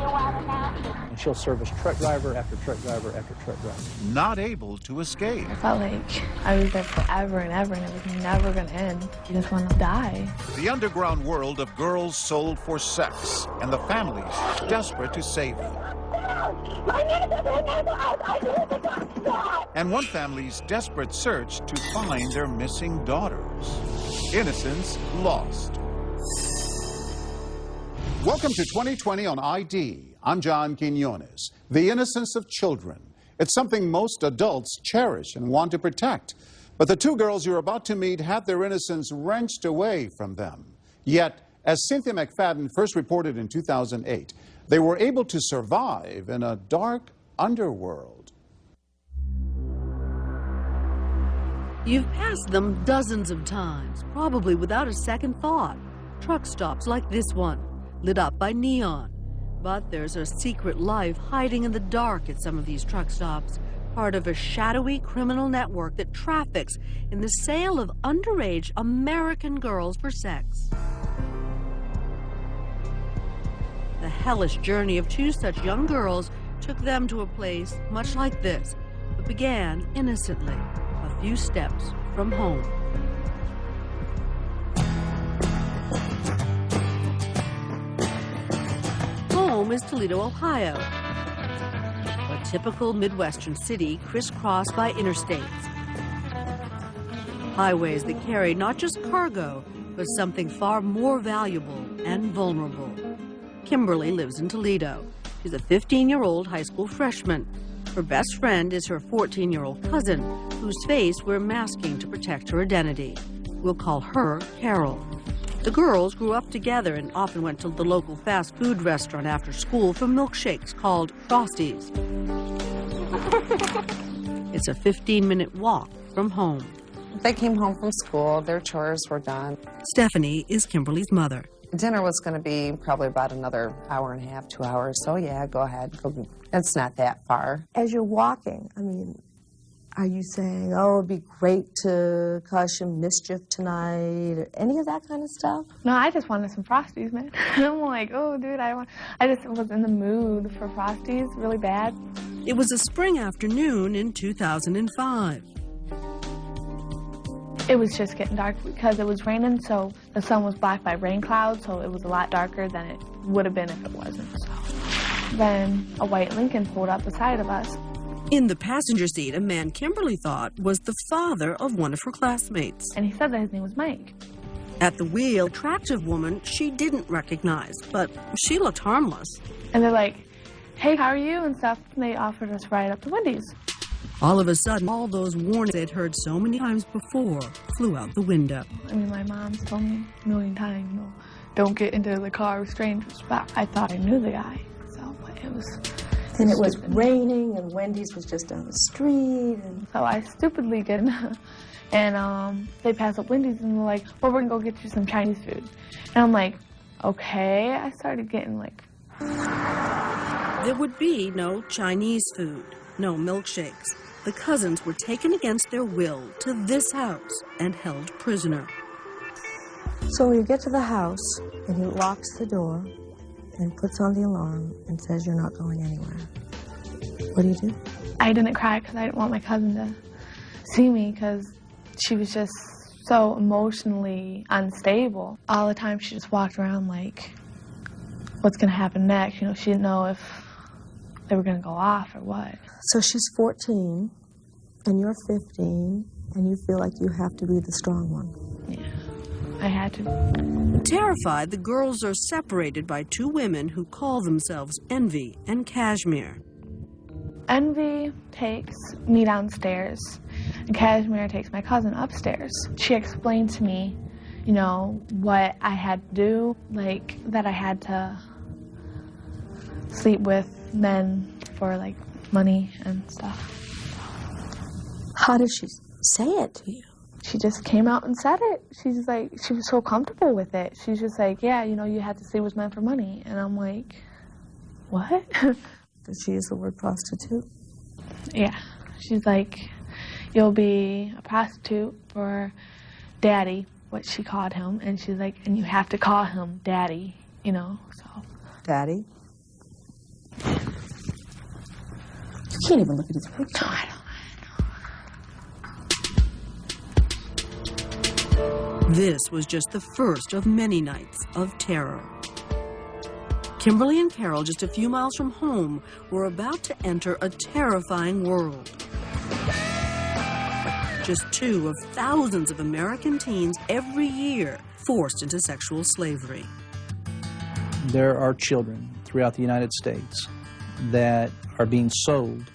And she'll service truck driver after truck driver after truck driver. Not able to escape. I felt like I was there forever and ever, and it was never going to end. You just want to die. The underground world of girls sold for sex and the families desperate to save them. And one family's desperate search to find their missing daughters. Innocence lost. Welcome to 2020 on ID. I'm John Quinones. The innocence of children. It's something most adults cherish and want to protect. But the two girls you're about to meet had their innocence wrenched away from them. Yet, as Cynthia McFadden first reported in 2008, they were able to survive in a dark underworld. You've passed them dozens of times, probably without a second thought. Truck stops like this one, lit up by neon. But there's a secret life hiding in the dark at some of these truck stops, part of a shadowy criminal network that traffics in the sale of underage American girls for sex. The hellish journey of two such young girls took them to a place much like this, but began innocently, a few steps from home. Home is Toledo, Ohio, a typical Midwestern city crisscrossed by interstates. Highways that carry not just cargo, but something far more valuable and vulnerable. Kimberly lives in Toledo. She's a 15-year-old high school freshman. Her best friend is her 14-year-old cousin, whose face we're masking to protect her identity. We'll call her Carol. The girls grew up together and often went to the local fast food restaurant after school for milkshakes called Frosties. It's a 15-minute walk from home. They came home from school, their chores were done. Stephanie is Kimberly's mother. Dinner was going to be probably about another hour and a half, 2 hours, so yeah, go ahead. It's not that far. As you're walking, I mean, are you saying, oh, it'd be great to cause some mischief tonight, or any of that kind of stuff? No, I just wanted some Frosties, man. I'm like, oh, dude, I just was in the mood for Frosties really bad. It was a spring afternoon in 2005. It was just getting dark because it was raining, so the sun was blocked by rain clouds, so it was a lot darker than it would have been if it wasn't. So then a white Lincoln pulled up beside of us. In the passenger seat, a man Kimberly thought was the father of one of her classmates. And he said that his name was Mike. At the wheel, attractive woman she didn't recognize, but she looked harmless. And they're like, hey, how are you and stuff, and they offered us a ride up to Wendy's. All of a sudden, all those warnings they'd heard so many times before flew out the window. I mean, my mom's told me a million times, no, don't get into the car with strangers. But I thought I knew the guy, so but it was. And it was raining, and Wendy's was just down the street. And so I stupidly did. And they passed up Wendy's, and they're like, well, we're going to go get you some Chinese food. And I'm like, okay. I started getting like... There would be no Chinese food, no milkshakes. The cousins were taken against their will to this house and held prisoner. so you get to the house, and he locks the door and puts on the alarm and says you're not going anywhere. What do you do? I didn't cry because I didn't want my cousin to see me because she was just so emotionally unstable. All the time she just walked around like, what's going to happen next? You know, she didn't know if they were going to go off or what. So she's 14, and you're 15, and you feel like you have to be the strong one. Yeah, I had to. Terrified, the girls are separated by two women who call themselves Envy and Cashmere. Envy takes me downstairs, and Cashmere takes my cousin upstairs. She explained to me, you know, what I had to do, like that I had to sleep with men for, like, money and stuff. How did she say it to you? She just came out and said it. She's like, she was so comfortable with it. She's just like, yeah, you know, you had to sleep with men for money. And I'm like, what? Did she use the word prostitute? Yeah. She's like, you'll be a prostitute for daddy, what she called him. And she's like, and you have to call him daddy, you know, so. Daddy? can't even look at his picture. No, I don't. This was just the first of many nights of terror. Kimberly and Carol, just a few miles from home, were about to enter a terrifying world. Just 2 of thousands of American teens every year forced into sexual slavery. There are children throughout the United States that are being sold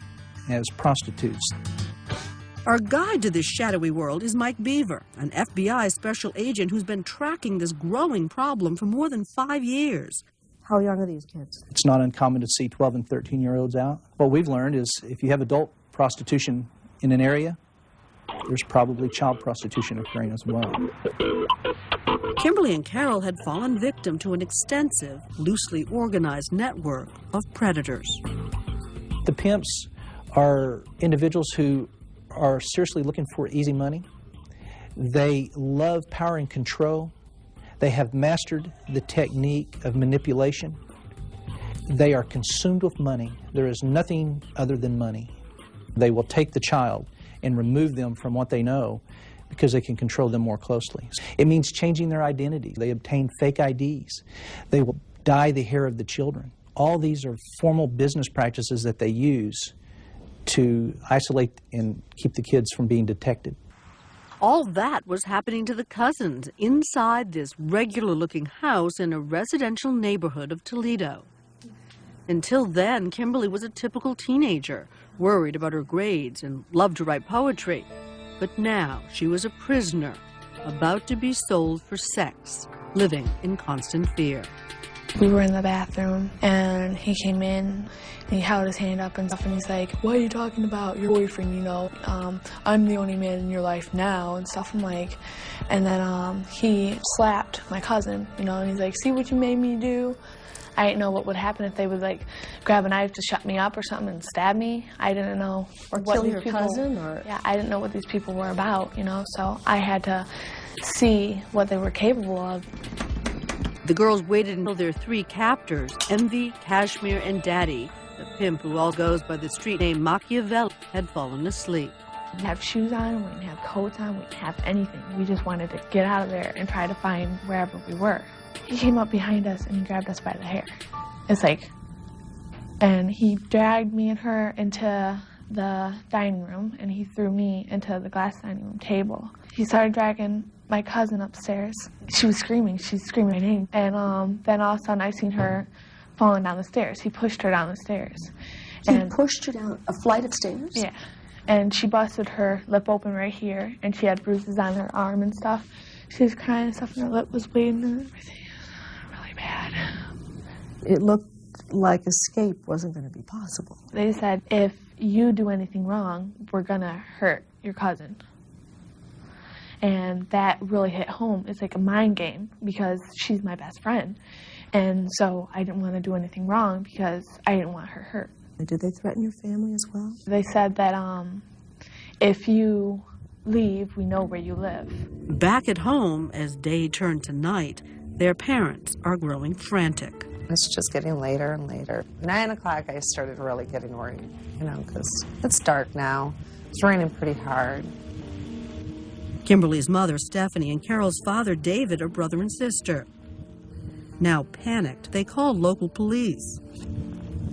as prostitutes. Our guide to this shadowy world is Mike Beaver, an FBI special agent who's been tracking this growing problem for more than 5 years. How young are these kids? It's not uncommon to see 12 and 13-year-olds out. What we've learned is if you have adult prostitution in an area, there's probably child prostitution occurring as well. Kimberly and Carol had fallen victim to an extensive, loosely organized network of predators. The pimps are individuals who are seriously looking for easy money. They love power and control. They have mastered the technique of manipulation. They are consumed with money. There is nothing other than money. They will take the child and remove them from what they know because they can control them more closely. It means changing their identity. They obtain fake IDs. They will dye the hair of the children. All these are formal business practices that they use to isolate and keep the kids from being detected. All that was happening to the cousins inside this regular-looking house in a residential neighborhood of Toledo. Until then, Kimberly was a typical teenager, worried about her grades and loved to write poetry. But now she was a prisoner, about to be sold for sex, living in constant fear. We were in the bathroom, and he came in, and he held his hand up and stuff, and he's like, "What are you talking about? Your boyfriend, you know, I'm the only man in your life now," and stuff. I'm like, and then he slapped my cousin, you know, and he's like, "See what you made me do?" I didn't know what would happen if they would, like, grab a knife to shut me up or something and stab me. I didn't know. Or what kill these your people, cousin, or... Yeah, I didn't know what these people were about, you know, so I had to see what they were capable of. The girls waited until their 3 captors, Envy, Kashmir, and Daddy, the pimp who all goes by the street name Machiavelli, had fallen asleep. We didn't have shoes on, we didn't have coats on, we didn't have anything. We just wanted to get out of there and try to find wherever we were. He came up behind us and he grabbed us by the hair. It's like, and he dragged me and her into the dining room and he threw me into the glass dining room table. He started dragging my cousin upstairs. She was screaming, she's screaming my name. And then all of a sudden I seen her falling down the stairs. He pushed her down the stairs. He pushed her down a flight of stairs? Yeah. And she busted her lip open right here, and she had bruises on her arm and stuff. She was crying and stuff, and her lip was bleeding and everything. It was really bad. It looked like escape wasn't going to be possible. They said, if you do anything wrong, we're going to hurt your cousin. And that really hit home. It's like a mind game because she's my best friend. And so I didn't want to do anything wrong because I didn't want her hurt. Did they threaten your family as well? They said that if you leave, we know where you live. Back at home, as day turned to night, their parents are growing frantic. It's just getting later and later. 9 o'clock, I started really getting worried, you know, because it's dark now. It's raining pretty hard. Kimberly's mother, Stephanie, and Carol's father, David, are brother and sister. Now panicked, they called local police.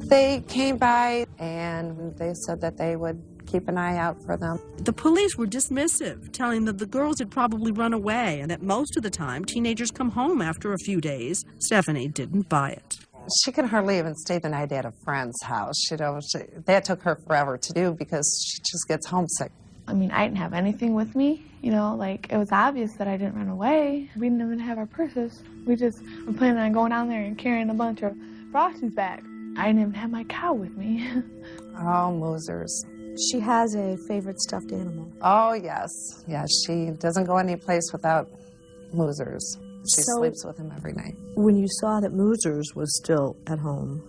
They came by and they said that they would keep an eye out for them. The police were dismissive, telling them the girls had probably run away and that most of the time teenagers come home after a few days. Stephanie didn't buy it. She could hardly even stay the night at a friend's house. You know, that took her forever to do because she just gets homesick. I mean, I didn't have anything with me, you know, like, it was obvious that I didn't run away. We didn't even have our purses. We just were planning on going down there and carrying a bunch of Frosties back. I didn't even have my cow with me. Oh, Moosers. She has a favorite stuffed animal. Oh, yes. Yeah, she doesn't go any place without Moosers. She sleeps with him every night. When you saw that Moosers was still at home,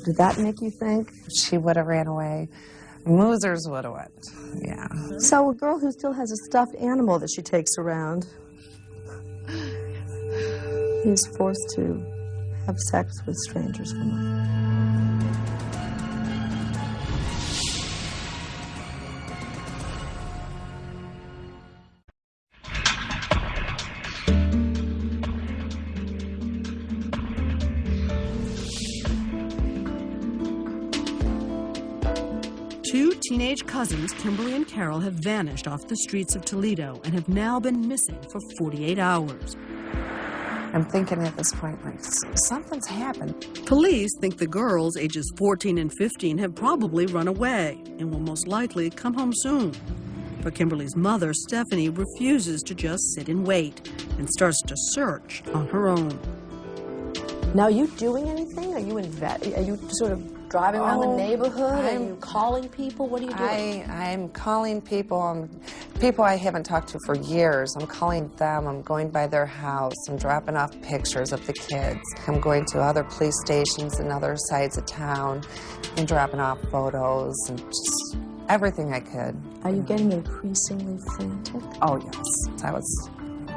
did that make you think? She would have ran away. Moosers would have went, yeah. So a girl who still has a stuffed animal that she takes around is forced to have sex with strangers for money. Two teenage cousins, Kimberly and Carol, have vanished off the streets of Toledo and have now been missing for 48 hours. I'm thinking at this point, like, something's happened. Police think the girls, ages 14 and 15, have probably run away and will most likely come home soon. But Kimberly's mother, Stephanie, refuses to just sit and wait and starts to search on her own. Now, are you doing anything? Are you sort of driving around the neighborhood? Are you calling people? What are you doing? I'm calling people, people I haven't talked to for years. I'm calling them. I'm going by their house. I'm dropping off pictures of the kids. I'm going to other police stations and other sides of town and dropping off photos and just everything I could. Are you getting increasingly frantic? Oh, yes. I was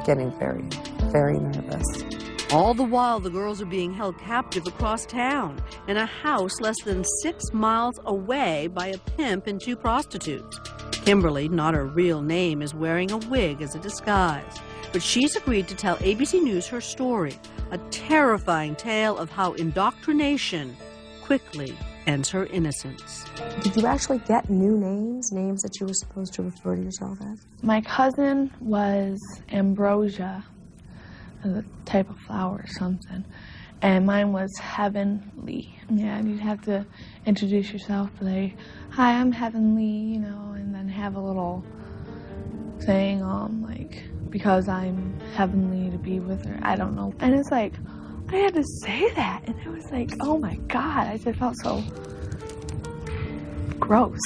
getting very, very nervous. All the while, the girls are being held captive across town in a house less than 6 miles away by a pimp and 2 prostitutes. Kimberly, not her real name, is wearing a wig as a disguise. But she's agreed to tell ABC News her story, a terrifying tale of how indoctrination quickly ends her innocence. Did you actually get new names that you were supposed to refer to yourself as? My cousin was Ambrosia, a type of flower or something, and mine was Heavenly. Yeah, and you'd have to introduce yourself, like, hi, I'm Heavenly, you know, and then have a little saying, like, because I'm heavenly to be with her, I don't know. And it's like, I had to say that, and it was like, oh my God, I just felt so gross.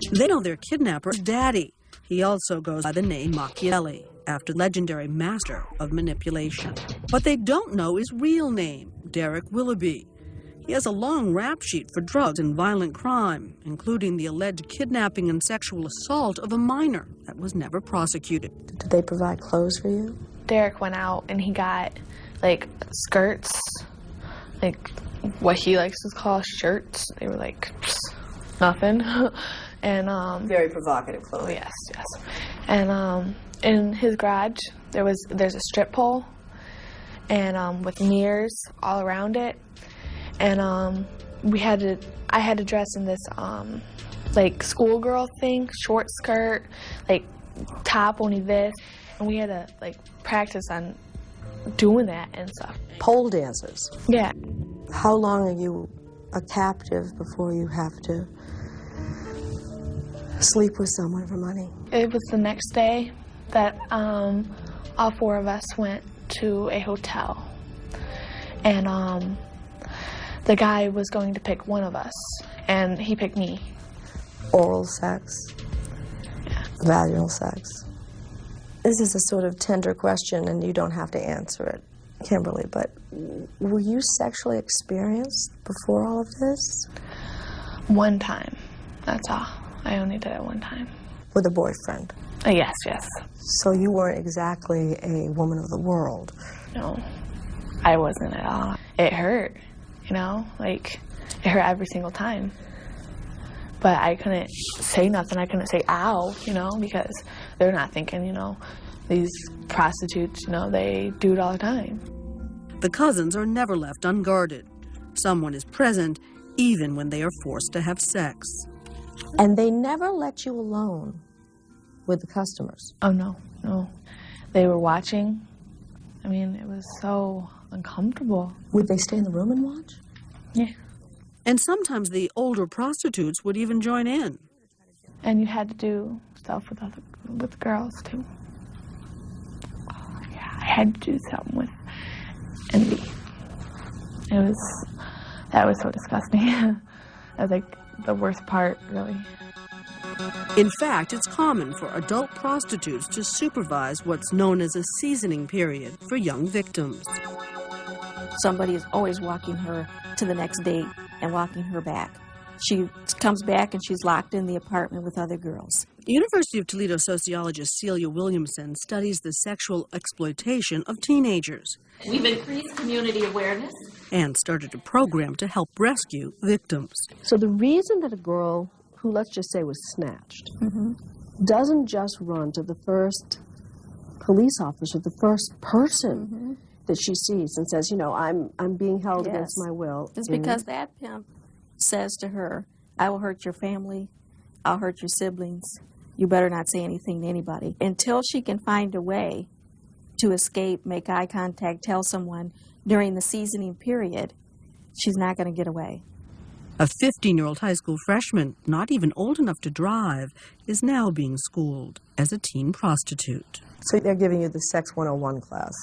They know their kidnapper's daddy. He also goes by the name Machiavelli, after legendary master of manipulation. What they don't know is real name, Derek Willoughby. He has a long rap sheet for drugs and violent crime, including the alleged kidnapping and sexual assault of a minor that was never prosecuted. Did they provide clothes for you? Derek went out and he got, like, skirts, like what he likes to call shirts. They were like nothing. And Very provocative clothes. Yes, yes. And in his garage there's a strip pole and with mirrors all around it. And I had to dress in this like schoolgirl thing, short skirt, like top only this, and we had to like practice on doing that and stuff. Pole dancers. Yeah. How long are you a captive before you have to sleep with someone for money? It was the next day that all 4 of us went to a hotel, and the guy was going to pick one of us, and he picked me. Oral sex? Yeah. Vaginal sex? This is a sort of tender question, and you don't have to answer it, Kimberly, but were you sexually experienced before all of this? One time, that's all. I only did it one time. With a boyfriend? Yes, yes. So you weren't exactly a woman of the world? No, I wasn't at all. It hurt, you know, like, it hurt every single time. But I couldn't say nothing. I couldn't say ow, you know, because they're not thinking, you know, these prostitutes, you know, they do it all the time. The cousins are never left unguarded. Someone is present even when they are forced to have sex. And they never let you alone with the customers? Oh, no, no. They were watching. I mean, it was so uncomfortable. Would they stay in the room and watch? Yeah. And sometimes the older prostitutes would even join in. And you had to do stuff with girls, too. Oh, yeah, I had to do something with envy. That was so disgusting. That was like the worst part, really. In fact, it's common for adult prostitutes to supervise what's known as a seasoning period for young victims. Somebody is always walking her to the next date and walking her back. She comes back and she's locked in the apartment with other girls. University of Toledo sociologist Celia Williamson studies the sexual exploitation of teenagers. We've increased community awareness And started a program to help rescue victims. So the reason that a girl who, let's just say, was snatched, doesn't just run to the first police officer, the first person that she sees and says, you know, I'm being held against my will. It's because that pimp says to her, I will hurt your family. I'll hurt your siblings. You better not say anything to anybody. Until she can find a way to escape, make eye contact, tell someone during the seasoning period, she's not going to get away. A 15-year-old high school freshman, not even old enough to drive, is now being schooled as a teen prostitute. So they're giving you the Sex 101 class?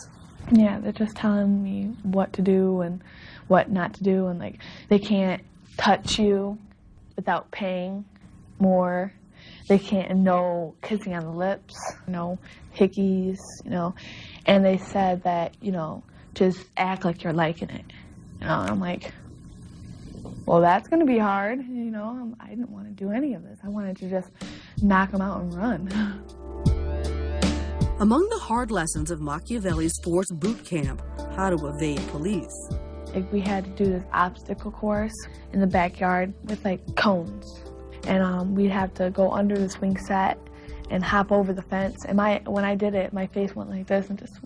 Yeah, they're just telling me what to do and what not to do, and like they can't touch you without paying more. They can't, no kissing on the lips, no hickeys, you know. And they said that, you know, just act like you're liking it. You know, and I'm like, well, that's going to be hard, you know. I didn't want to do any of this. I wanted to just knock them out and run. Among the hard lessons of Machiavelli's force boot camp, how to evade police. Like, we had to do this obstacle course in the backyard with like cones. And we'd have to go under the swing set and hop over the fence. And when I did it, my face went like this and just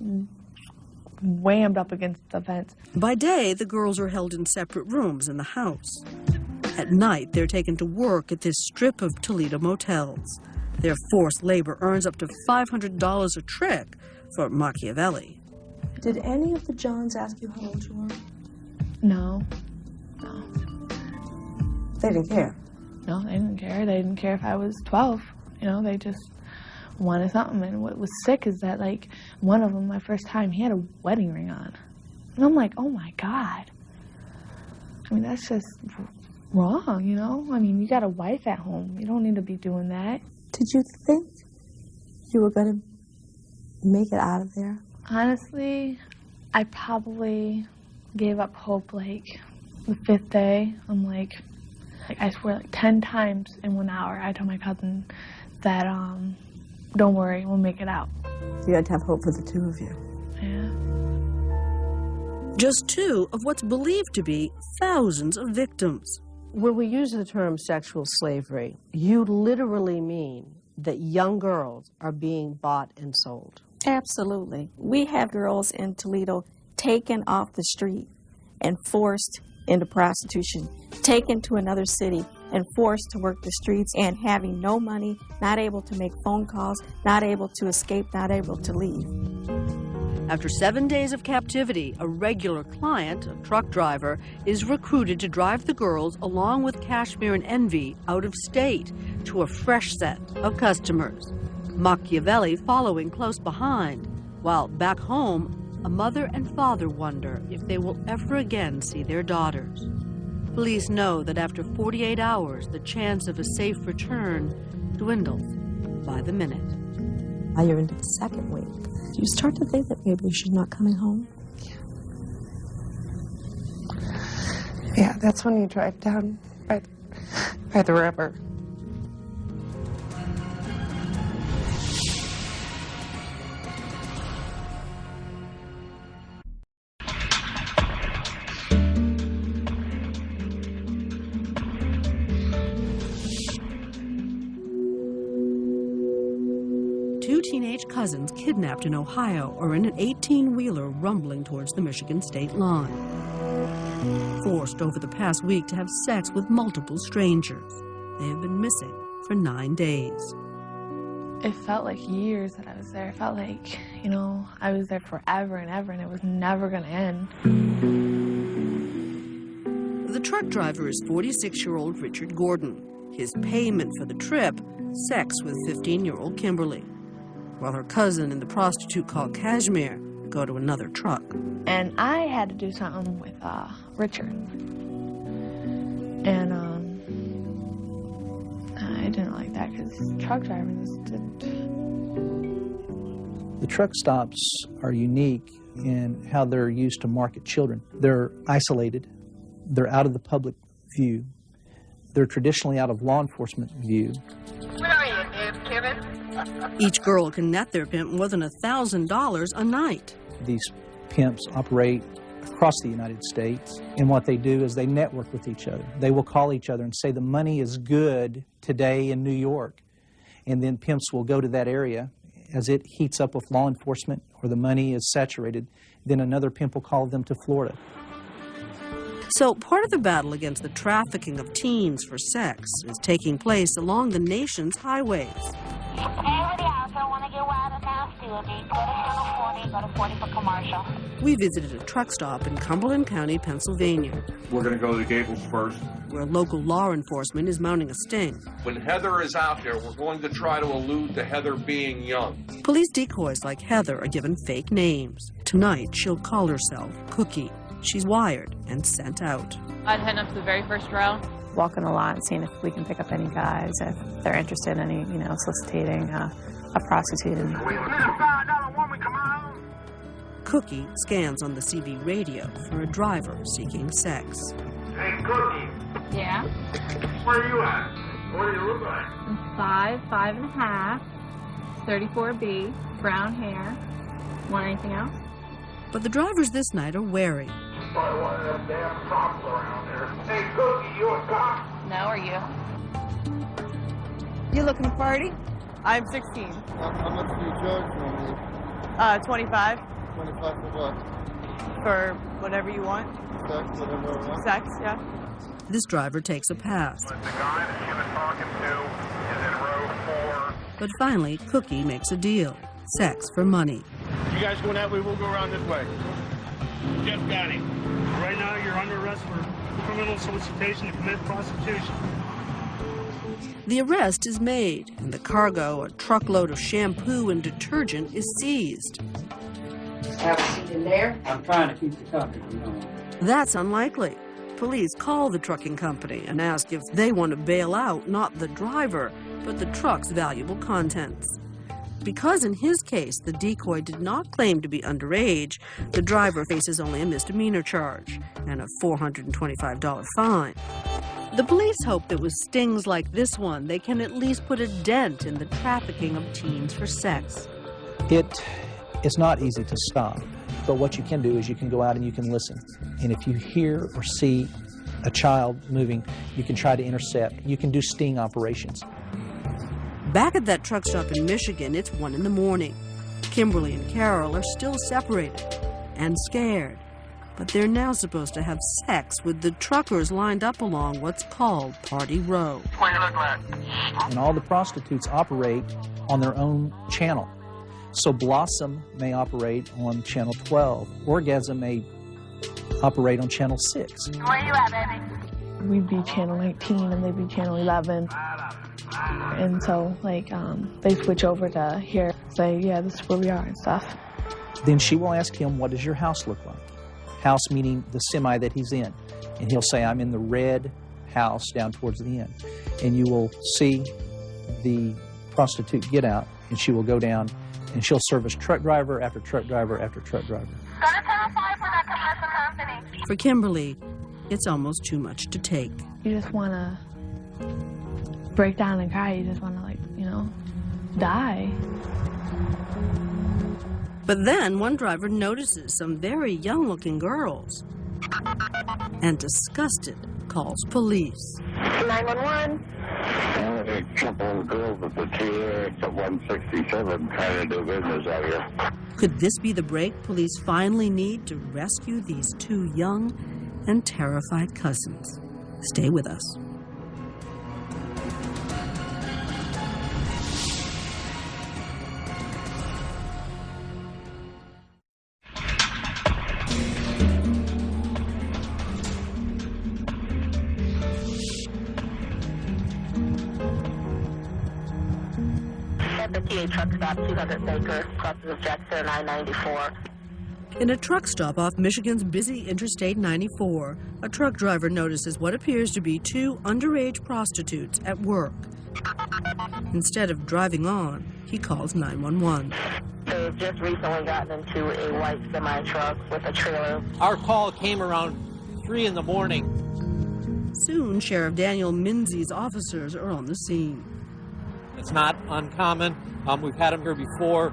whammed up against the fence. By day, the girls are held in separate rooms in the house. At night, they're taken to work at this strip of Toledo motels. Their forced labor earns up to $500 a trick for Machiavelli. Did any of the Johns ask you how old you were? No. No. They didn't care? No, they didn't care. They didn't care if I was 12. You know, they just wanted something. And what was sick is that, like, one of them, my first time, he had a wedding ring on. And I'm like, oh my God. I mean, that's just wrong, you know? I mean, you got a wife at home. You don't need to be doing that. Did you think you were going to make it out of there? Honestly, I probably gave up hope, like, the 5th day. I'm like, I swear, like 10 times in 1 hour, I told my cousin that, don't worry, we'll make it out. You had to have hope for the two of you. Yeah. Just 2 of what's believed to be thousands of victims. When we use the term sexual slavery, you literally mean that young girls are being bought and sold. Absolutely. We have girls in Toledo taken off the street and forced into prostitution, taken to another city and forced to work the streets and having no money, not able to make phone calls, not able to escape, not able to leave. After 7 days of captivity, a regular client, a truck driver, is recruited to drive the girls along with Kashmir and Envy out of state to a fresh set of customers. Machiavelli following close behind, while back home, a mother and father wonder if they will ever again see their daughters. Police know that after 48 hours, the chance of a safe return dwindles by the minute. Now you're into the 2nd week. Do you start to think that maybe she's not coming home? Yeah, that's when you drive down by the river. Teenage cousins kidnapped in Ohio are in an 18-wheeler rumbling towards the Michigan state line. Forced over the past week to have sex with multiple strangers. They have been missing for 9 days. It felt like years that I was there. It felt like, you know, I was there forever and ever, and it was never going to end. The truck driver is 46-year-old Richard Gordon. His payment for the trip, sex with 15-year-old Kimberly, while her cousin and the prostitute called Kashmir go to another truck. And I had to do something with Richard. And I didn't like that because truck driving just didn't. The truck stops are unique in how they're used to market children. They're isolated. They're out of the public view. They're traditionally out of law enforcement view. Where are you, Kevin? Each girl can net their pimp more than $1,000 a night. These pimps operate across the United States, and what they do is they network with each other. They will call each other and say the money is good today in New York, and then pimps will go to that area. As it heats up with law enforcement or the money is saturated, then another pimp will call them to Florida. So part of the battle against the trafficking of teens for sex is taking place along the nation's highways. We visited a truck stop in Cumberland County, Pennsylvania. We're going to go to the Gables first. Where local law enforcement is mounting a sting. When Heather is out there, we're going to try to allude to Heather being young. Police decoys like Heather are given fake names. Tonight, she'll call herself Cookie. She's wired and sent out. I'd head up to the very first row. Walking a lot and seeing if we can pick up any guys, if they're interested in any, soliciting a prostitute. We need a $5 woman, come on. Cookie scans on the CB radio for a driver seeking sex. Hey, Cookie. Yeah? Where are you at? What do you look like? I'm 5'5", 34B, brown hair. Want anything else? But the drivers this night are wary. Probably one of them damn cops around there. Hey, Cookie, you a cop? No, are you? You looking to party? I'm 16. How much do you charge normally? 25. 25 for what? For whatever you want. Sex, whatever I want. Sex, yeah. This driver takes a pass. The guy that she was talking to is in row 4. But finally, Cookie makes a deal. Sex for money. You guys going that way, we'll go around this way. Just got him. Right now, you're under arrest for criminal solicitation to commit prostitution. The arrest is made, and the cargo, a truckload of shampoo and detergent, is seized. Have a seat in there. I'm trying to keep the company going. That's unlikely. Police call the trucking company and ask if they want to bail out not the driver, but the truck's valuable contents. Because in his case, the decoy did not claim to be underage, the driver faces only a misdemeanor charge and a $425 fine. The police hope that with stings like this one, they can at least put a dent in the trafficking of teens for sex. It's not easy to stop, but what you can do is you can go out and you can listen. And if you hear or see a child moving, you can try to intercept. You can do sting operations. Back at that truck stop in Michigan, it's 1 in the morning. Kimberly and Carol are still separated and scared, but they're now supposed to have sex with the truckers lined up along what's called Party Row. What do you look like? And all the prostitutes operate on their own channel. So Blossom may operate on channel 12. Orgasm may operate on channel 6. Where you at, baby? We'd be channel 19 and they'd be channel 11. And so, they switch over to here, say, yeah, this is where we are and stuff. Then she will ask him, what does your house look like? House meaning the semi that he's in. And he'll say, I'm in the red house down towards the end. And you will see the prostitute get out, and she will go down, and she'll service truck driver after truck driver after truck driver. Go to channel 5 for that commercial company. For Kimberly, it's almost too much to take. You just want to break down and cry. You just want to, die. But then one driver notices some very young-looking girls and, disgusted, calls police. 911. A couple of girls at the TX at 167 trying to do business out here. Could this be the break police finally need to rescue these two young and terrified cousins? Stay with us. At the TA truck stop, 200 Baker, crosses of Jackson and I-94. In a truck stop off Michigan's busy Interstate 94, a truck driver notices what appears to be two underage prostitutes at work. Instead of driving on, he calls 911. They've just recently gotten into a white semi-truck with a trailer. Our call came around 3 in the morning. Soon, Sheriff Daniel Minzy's officers are on the scene. It's not uncommon. We've had them here before.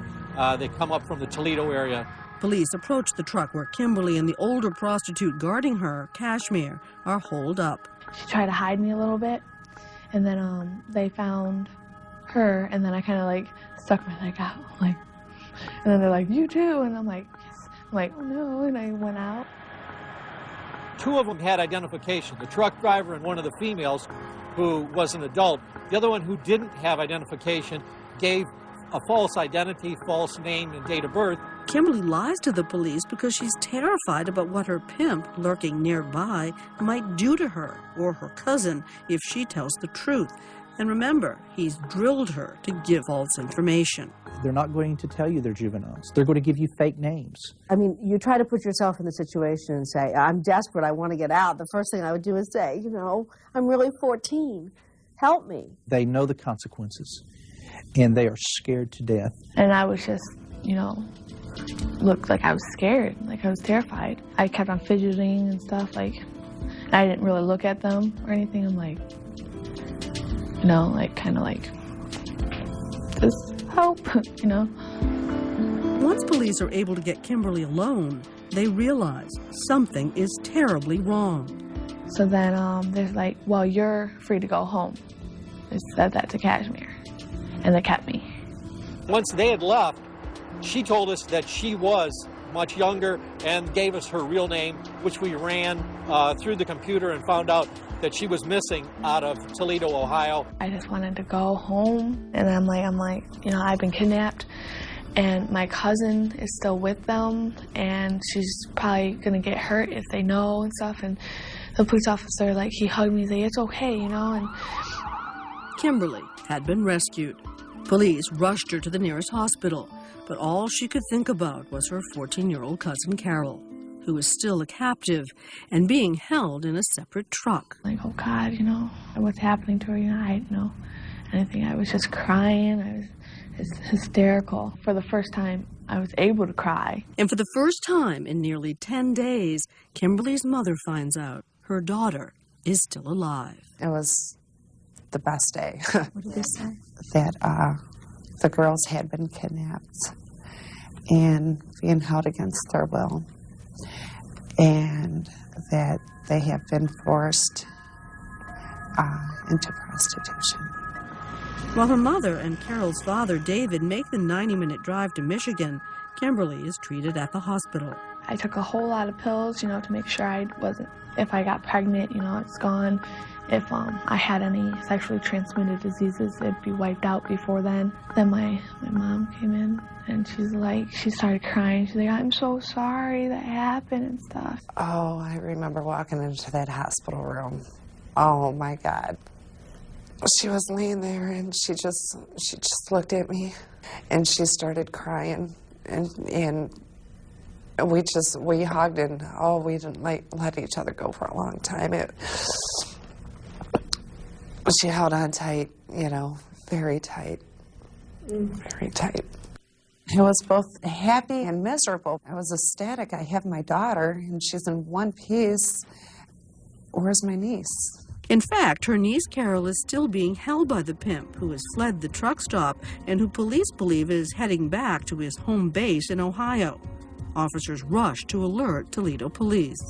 They come up from the Toledo area. Police approach the truck where Kimberly and the older prostitute guarding her, Kashmir, are holed up. She tried to hide me a little bit, and then they found her, and then I kind of stuck my leg out, and then they're like, you too, and I'm like, yes. I'm like, oh no, and I went out. Two of them had identification, the truck driver and one of the females who was an adult. The other one who didn't have identification gave a false identity, false name and date of birth. Kimberly lies to the police because she's terrified about what her pimp, lurking nearby, might do to her or her cousin if she tells the truth. And remember, he's drilled her to give false information. They're not going to tell you they're juveniles. They're going to give you fake names. I mean, you try to put yourself in the situation and say, I'm desperate, I want to get out. The first thing I would do is say, you know, I'm really 14. Help me. They know the consequences, and they are scared to death. And I was just, you know, looked like I was scared, like I was terrified. I kept on fidgeting and stuff, like, and I didn't really look at them or anything. I'm like, you know, like, kind of like, just help, you know. Once police are able to get Kimberly alone, they realize something is terribly wrong. So then they're like, well, you're free to go home. They said that to Kashmir, and they kept me. Once they had left, she told us that she was much younger and gave us her real name, which we ran through the computer and found out that she was missing out of Toledo, Ohio. I just wanted to go home, and I'm like, you know, I've been kidnapped, and my cousin is still with them, and she's probably gonna get hurt if they know and stuff. And the police officer, like, he hugged me, he's like, it's okay, you know. And Kimberly had been rescued. Police rushed her to the nearest hospital, but all she could think about was her 14-year-old cousin Carol, who was still a captive and being held in a separate truck. Like, oh God, you know, what's happening to her? You know, I didn't know anything. I was just crying. I was hysterical. For the first time, I was able to cry. And for the first time in nearly 10 days, Kimberly's mother finds out her daughter is still alive. It was the best day. What did they say? That the girls had been kidnapped and being held against their will, and that they have been forced into prostitution. While her mother and Carol's father, David, make the 90-minute drive to Michigan, Kimberly is treated at the hospital. I took a whole lot of pills, you know, to make sure I wasn't, if I got pregnant, you know, it's gone. If I had any sexually transmitted diseases, it'd be wiped out before then. Then my mom came in, and she's like, she started crying. She's like, I'm so sorry that happened and stuff. Oh, I remember walking into that hospital room. Oh my God. She was laying there, and she just looked at me, and she started crying, and we hugged, and oh, we didn't let each other go for a long time. She held on tight, you know, very tight, very tight. It was both happy and miserable. I was ecstatic. I have my daughter, and she's in one piece. Where's my niece? In fact, her niece Carol is still being held by the pimp, who has fled the truck stop and who police believe is heading back to his home base in Ohio. Officers rush to alert Toledo police.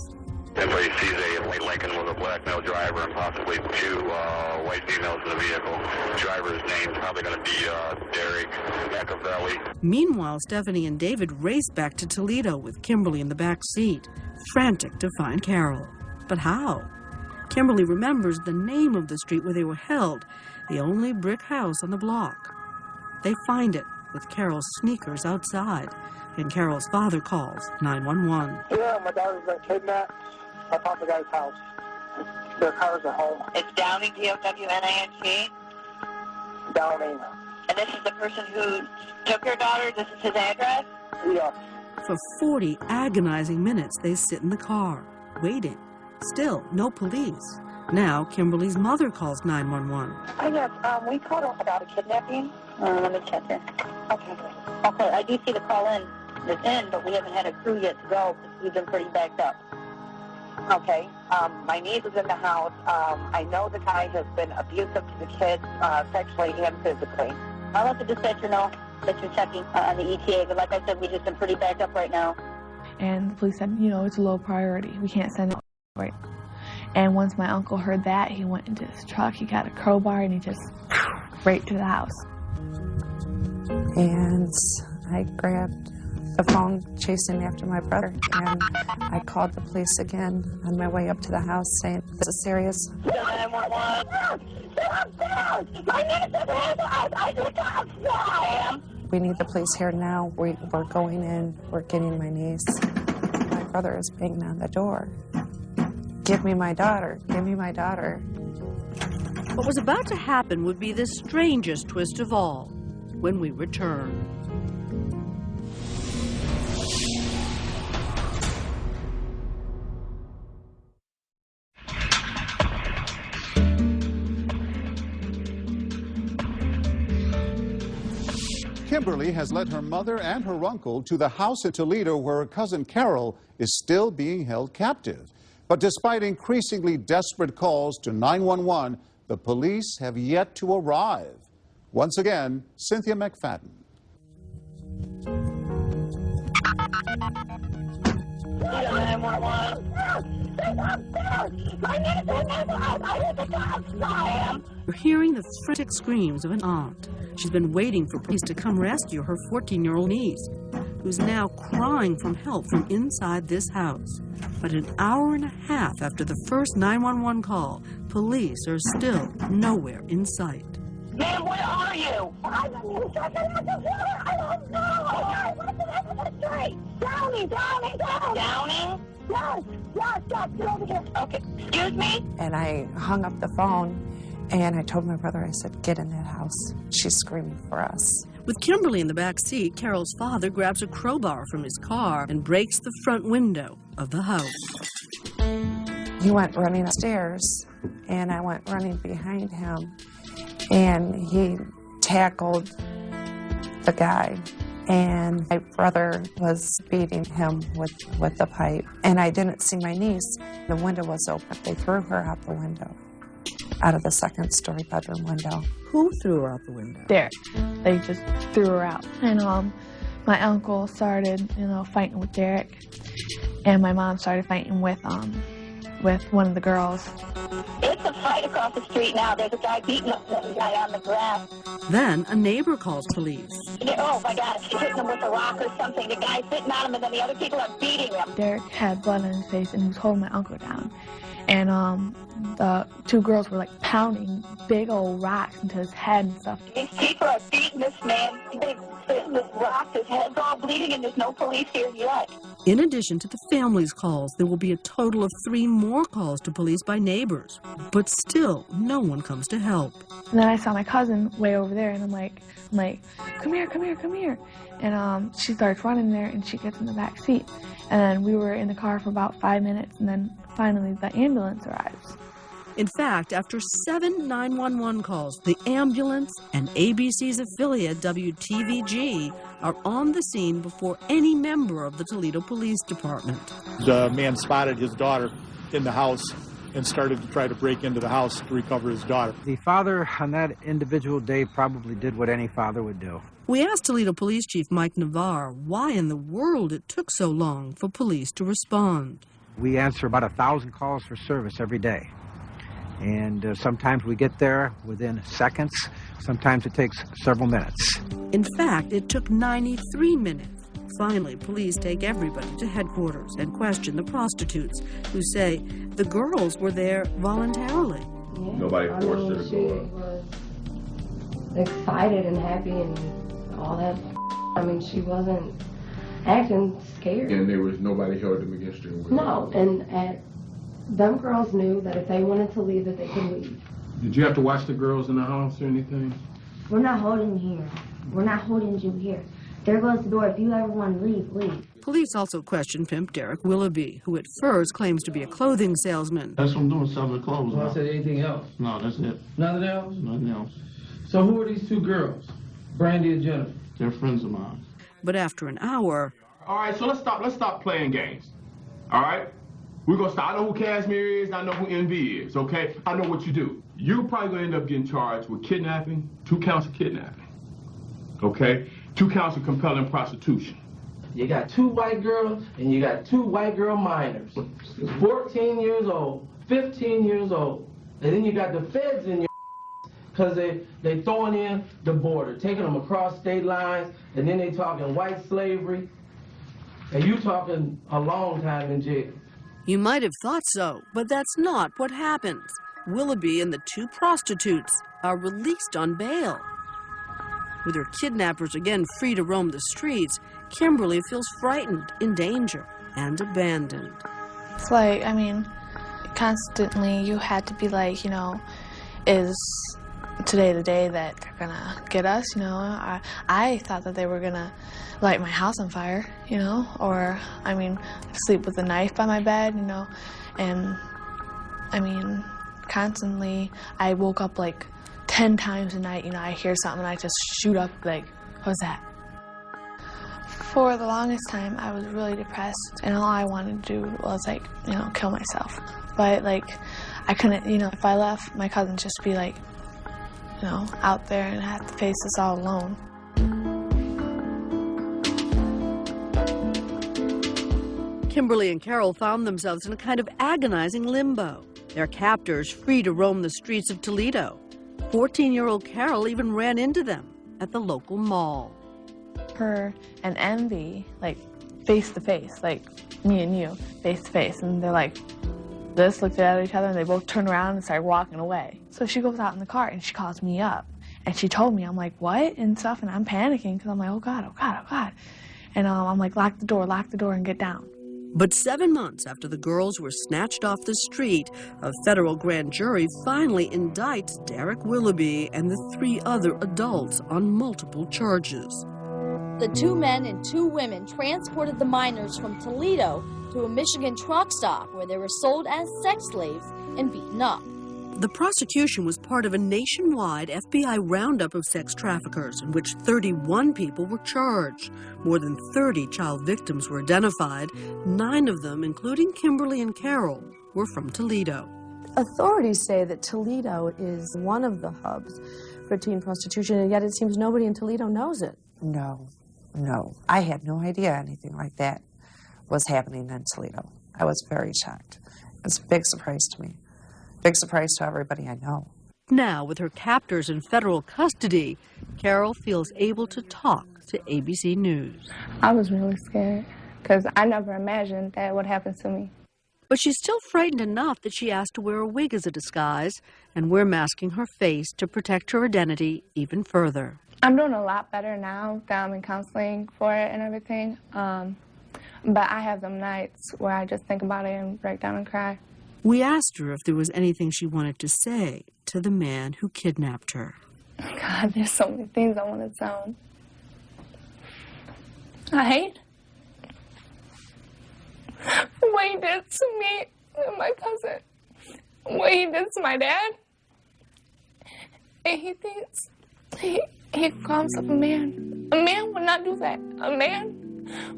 Everybody sees a white Lincoln with a black male driver and possibly two white females in the vehicle. The driver's name is probably going to be Derek Machiavelli. Meanwhile, Stephanie and David race back to Toledo with Kimberly in the back seat, frantic to find Carol. But how? Kimberly remembers the name of the street where they were held, the only brick house on the block. They find it with Carol's sneakers outside, and Carol's father calls 911. Yeah, my daughter's been kidnapped. I found the guy's house. Their cars are home. It's Downing, D-O-W-N-I-N-G? Downing. And this is the person who took your daughter? This is his address? Yeah. For 40 agonizing minutes, they sit in the car, waiting. Still, no police. Now, Kimberly's mother calls 911. Yes, we called about a kidnapping. Let me check it. Okay. Okay, I do see the call in. It's in, but we haven't had a crew yet to go because we've been pretty backed up. Okay. My niece is in the house. I know the guy has been abusive to the kids, sexually and physically. I'll let the dispatcher know that you're checking on the ETA, but like I said, we've just been pretty backed up right now. And the police said, you know, it's a low priority. We can't send it. Right. And once my uncle heard that, he went into his truck, he got a crowbar, and he just right to the house. And I grabbed the phone chasing after my brother, and I called the police again on my way up to the house saying, "This is serious." 911. We need the police here now. We're going in. We're getting my niece. My brother is banging on the door. Give me my daughter. Give me my daughter. What was about to happen would be the strangest twist of all when we return. Kimberly has led her mother and her uncle to the house in Toledo where her cousin Carol is still being held captive. But despite increasingly desperate calls to 911, the police have yet to arrive. Once again, Cynthia McFadden. We're hearing the frantic screams of an aunt. She's been waiting for police to come rescue her 14-year-old niece, who's now crying for help from inside this house. But an hour and a half after the first 911 call, police are still nowhere in sight. Ma'am, where are you? I'm in the second of the floor. I don't know. What's the rest of the street? Downing. Downing? Yes. Get over here. Okay. Excuse me? And I hung up the phone, and I told my brother, I said, "Get in that house. She's screaming for us." With Kimberly in the back seat, Carol's father grabs a crowbar from his car and breaks the front window of the house. He went running upstairs, and I went running behind him, and he tackled the guy, and my brother was beating him with the pipe, and I didn't see my niece. The window was open. They threw her out the window, out of the second-story bedroom window. Who threw her out the window? Derek. They just threw her out. And my uncle started, fighting with Derek, and my mom started fighting with one of the girls. It's a fight across the street now. There's a guy beating up the guy on the grass. Then a neighbor calls police. Oh my God, she's hitting him with a rock or something. The guy's sitting on him, and then the other people are beating him. Derek had blood on his face, and he was holding my uncle down. And the two girls were like pounding big old rocks into his head and stuff. These people are beating this man. They've hitting this rock. His head's all bleeding, and there's no police here yet. In addition to the family's calls, there will be a total of 3 more calls to police by neighbors. But still, no one comes to help. And then I saw my cousin way over there, and I'm like, come here. And she starts running there, and she gets in the back seat. And then we were in the car for about 5 minutes, and then finally the ambulance arrives. In fact, after 7 911 calls, the ambulance and ABC's affiliate, WTVG, are on the scene before any member of the Toledo Police Department. The man spotted his daughter in the house and started to try to break into the house to recover his daughter. The father on that individual day probably did what any father would do. We asked Toledo Police Chief Mike Navarre why in the world it took so long for police to respond. We answer about 1,000 calls for service every day. And sometimes we get there within seconds. Sometimes it takes several minutes. In fact, it took 93 minutes. Finally, police take everybody to headquarters and question the prostitutes, who say the girls were there voluntarily. Yeah. Nobody forced her to go up. She was excited and happy and all that. I mean, she wasn't acting scared. And there was nobody held them against her? No, and them girls knew that if they wanted to leave, that they could leave. Did you have to watch the girls in the house or anything? We're not holding you here. We're not holding you here. There goes the door. If you ever want to leave, leave. Police also questioned pimp Derek Willoughby, who at first claims to be a clothing salesman. That's what I'm doing, selling clothes. Well, I said anything else? No, that's it. Nothing else? Nothing else. So who are these two girls? Brandy and Jennifer? They're friends of mine. But after an hour... All right, so let's stop playing games. All right? We're going to start. I know who Cashmere is. I know who Envy is, okay? I know what you do. You're probably going to end up getting charged with kidnapping, 2 counts of kidnapping, okay? 2 counts of compelling prostitution. You got 2 white girls, and you got 2 white girl minors. 14 years old, 15 years old. And then you got the feds in your because they throwing in the border, taking them across state lines, and then they talking white slavery. And you talking a long time in jail. You might have thought so, but that's not what happens. Willoughby and the two prostitutes are released on bail. With her kidnappers again free to roam the streets, Kimberly feels frightened, in danger, and abandoned. It's like, I mean, constantly you had to be like, you know, is today the day that they're gonna get us, you know? I thought that they were gonna light my house on fire, you know? Or, I mean, sleep with a knife by my bed, you know? And, I mean, constantly I woke up like 10 times a night, you know, I hear something and I just shoot up like, what's that? For the longest time, I was really depressed, and all I wanted to do was, like, you know, kill myself. But, like, I couldn't, you know, if I left, my cousins just be, like, you know, out there and have to face this all alone. Kimberly and Carol found themselves in a kind of agonizing limbo. Their captors free to roam the streets of Toledo. 14-year-old Carol even ran into them at the local mall. Her and Envy, like, face to face, like me and you, face to face, and they're like, just looked at each other, and they both turned around and started walking away. So she goes out in the car and she calls me up, and she told me, I'm like, what? And stuff, and I'm panicking because I'm like, oh God, oh God, oh God. And I'm like, lock the door, and get down. But 7 months after the girls were snatched off the street, a federal grand jury finally indicts Derek Willoughby and the 3 other adults on multiple charges. The 2 men and 2 women transported the minors from Toledo to a Michigan truck stop where they were sold as sex slaves and beaten up. The prosecution was part of a nationwide FBI roundup of sex traffickers in which 31 people were charged. More than 30 child victims were identified. 9 of them, including Kimberly and Carol, were from Toledo. Authorities say that Toledo is one of the hubs for teen prostitution, and yet it seems nobody in Toledo knows it. No. I had no idea anything like that was happening in Toledo. I was very shocked. It's a big surprise to me. Big surprise to everybody I know. Now, with her captors in federal custody, Carol feels able to talk to ABC News. I was really scared because I never imagined that would happen to me. But she's still frightened enough that she asked to wear a wig as a disguise, and we're masking her face to protect her identity even further. I'm doing a lot better now that I'm in counseling for it and everything. But I have them nights where I just think about it and break down and cry. We asked her if there was anything she wanted to say to the man who kidnapped her. God, there's so many things I want to tell him. I hate what he did to me and my cousin. What he did to my dad. And he thinks he calls himself a man. A man would not do that. A man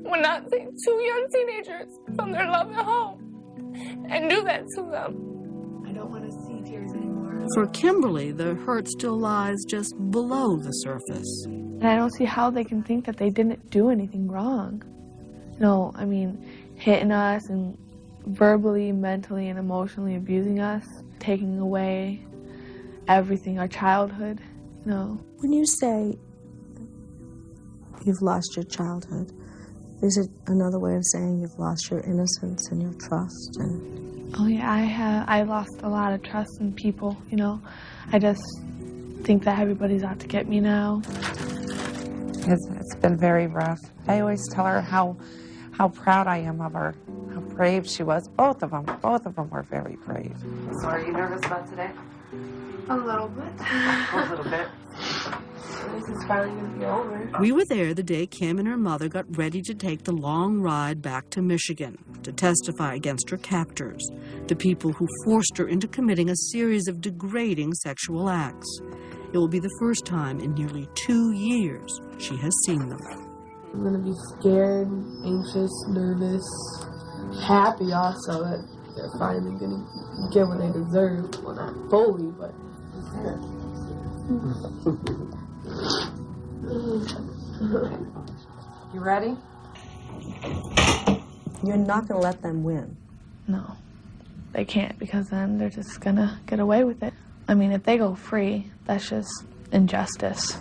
would not take 2 young teenagers from their loving home and do that to them. I don't want to see tears anymore. For Kimberly, the hurt still lies just below the surface. And I don't see how they can think that they didn't do anything wrong. No, I mean, hitting us and verbally, mentally, and emotionally abusing us, taking away everything, our childhood, no. When you say you've lost your childhood, is it another way of saying you've lost your innocence and your trust? And oh yeah, I lost a lot of trust in people, you know. I just think that everybody's out to get me now. It's been very rough. I always tell her how proud I am of her, how brave she was. Both of them were very brave. So are you nervous about today? A little bit. A little bit. This is finally going to be over. We were there the day Kim and her mother got ready to take the long ride back to Michigan to testify against her captors, the people who forced her into committing a series of degrading sexual acts. It will be the first time in nearly 2 years she has seen them. I'm going to be scared, anxious, nervous, happy also that they're finally going to get what they deserve. Well, not fully, but You ready? you're not going to let them win. no, they can't, because then they're just going to get away with it. I mean, if they go free, that's just injustice.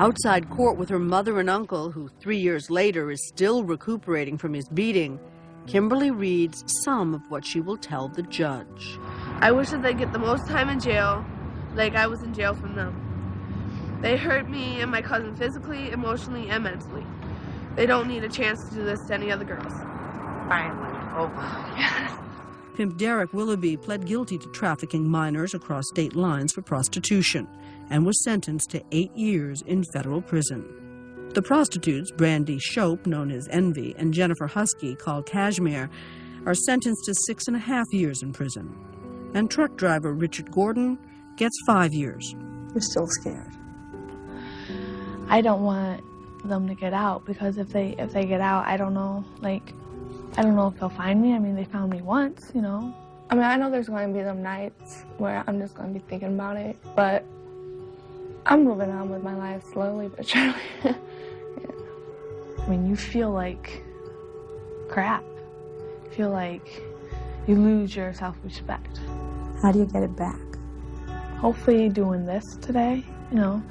Outside court with her mother and uncle, who 3 years later is still recuperating from his beating, Kimberly reads some of what she will tell the judge. I wish that they get the most time in jail, like I was in jail from them. They hurt me and my cousin physically, emotionally, and mentally. They don't need a chance to do this to any other girls. Finally, over. Yes. Pimp Derek Willoughby pled guilty to trafficking minors across state lines for prostitution and was sentenced to 8 years in federal prison. The prostitutes, Brandy Shope, known as Envy, and Jennifer Husky, called Cashmere, are sentenced to 6.5 years in prison. And truck driver Richard Gordon gets 5 years. You're still scared. I don't want them to get out, because if they get out, I don't know if they'll find me. I mean, they found me once, you know. I mean, I know there's going to be them nights where I'm just going to be thinking about it, but I'm moving on with my life slowly but surely. Yeah. I mean, you feel like crap. You feel like you lose your self-respect. How do you get it back? Hopefully doing this today, you know,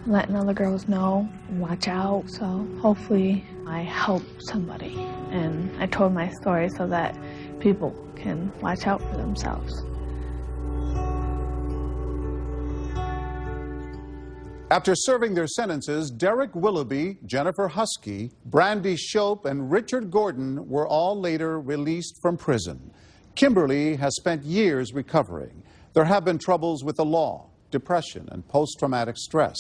letting other girls know, watch out. So hopefully I help somebody, and I told my story so that people can watch out for themselves. After serving their sentences, Derek Willoughby, Jennifer Husky, Brandy Shope, and Richard Gordon were all later released from prison. Kimberly has spent years recovering. There have been troubles with the law, depression, and post-traumatic stress.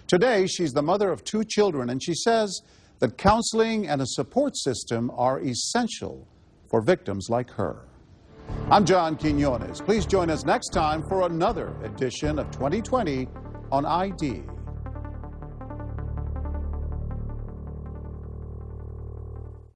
Today, she's the mother of 2 children, and she says that counseling and a support system are essential for victims like her. I'm John Quinones. Please join us next time for another edition of 2020 on ID.